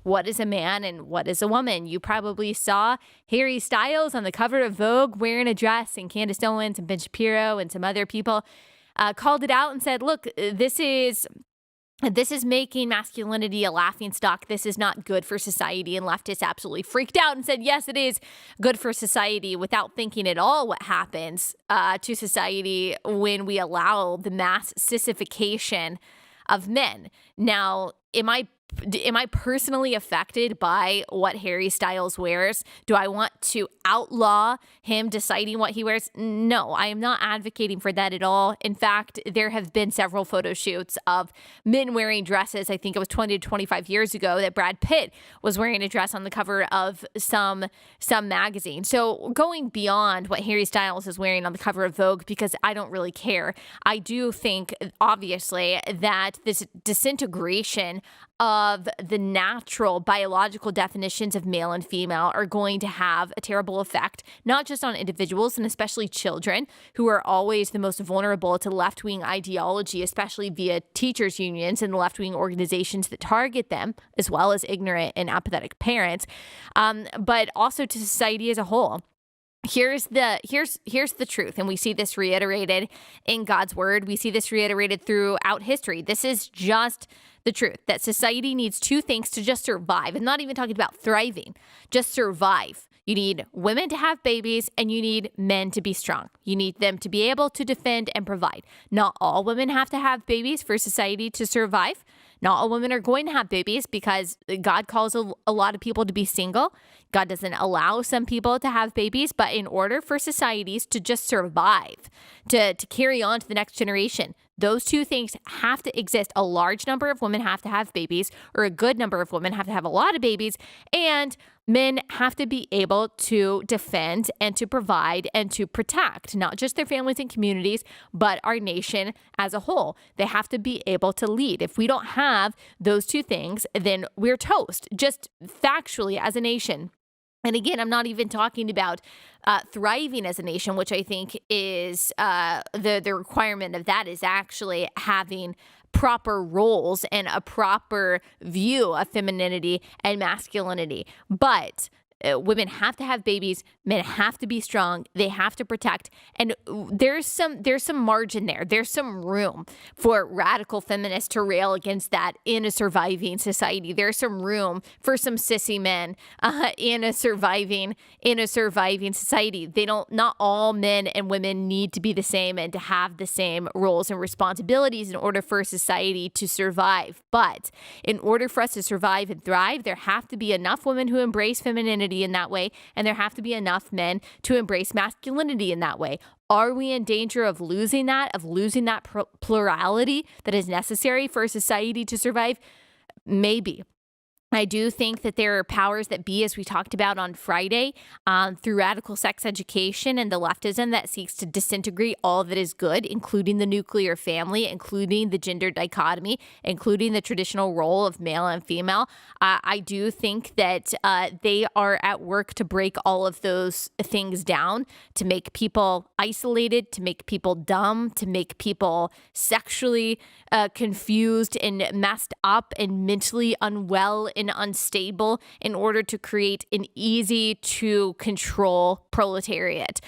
what is a man and what is a woman. You probably saw Harry Styles on the cover of Vogue wearing a dress, and Candace Owens and Ben Shapiro and some other people called it out and said, look, this is making masculinity a laughingstock. This is not good for society. And leftists absolutely freaked out and said, yes, it is good for society, without thinking at all what happens to society when we allow the mass sissification of men. Now, am I personally affected by what Harry Styles wears? Do I want to outlaw him deciding what he wears? No, I am not advocating for that at all. In fact, there have been several photo shoots of men wearing dresses. I think it was 20 to 25 years ago that Brad Pitt was wearing a dress on the cover of some magazine. So going beyond what Harry Styles is wearing on the cover of Vogue, because I don't really care, I do think, obviously, that this disintegration of the natural biological definitions of male and female are going to have a terrible effect, not just on individuals and especially children, who are always the most vulnerable to left-wing ideology, especially via teachers' unions and the left-wing organizations that target them, as well as ignorant and apathetic parents, but also to society as a whole. Here's the truth, and we see this reiterated in God's word. We see this reiterated throughout history. This is just the truth, that society needs two things to just survive. I'm not even talking about thriving, just survive. You need women to have babies, and you need men to be strong. You need them to be able to defend and provide. Not all women have to have babies for society to survive. Not all women are going to have babies because God calls a lot of people to be single. God doesn't allow some people to have babies, but in order for societies to just survive, to carry on to the next generation, those two things have to exist. A large number of women have to have babies, or a good number of women have to have a lot of babies, and men have to be able to defend and to provide and to protect not just their families and communities, but our nation as a whole. They have to be able to lead. If we don't have those two things, then we're toast, just factually as a nation. And again, I'm not even talking about thriving as a nation, which I think is the requirement of that is actually having proper roles and a proper view of femininity and masculinity. But women have to have babies. Men have to be strong. They have to protect. And there's some margin there. There's some room for radical feminists to rail against that in a surviving society. There's some room for some sissy men in a surviving society. Not all men and women need to be the same and to have the same roles and responsibilities in order for society to survive. But in order for us to survive and thrive, there have to be enough women who embrace femininity in that way, and there have to be enough men to embrace masculinity in that way. Are we in danger of losing that plurality that is necessary for society to survive? Maybe. I do think that there are powers that be, as we talked about on Friday, through radical sex education and the leftism that seeks to disintegrate all that is good, including the nuclear family, including the gender dichotomy, including the traditional role of male and female. I do think that they are at work to break all of those things down, to make people isolated, to make people dumb, to make people sexually confused and messed up and mentally unwell and unstable in order to create an easy to control proletariat.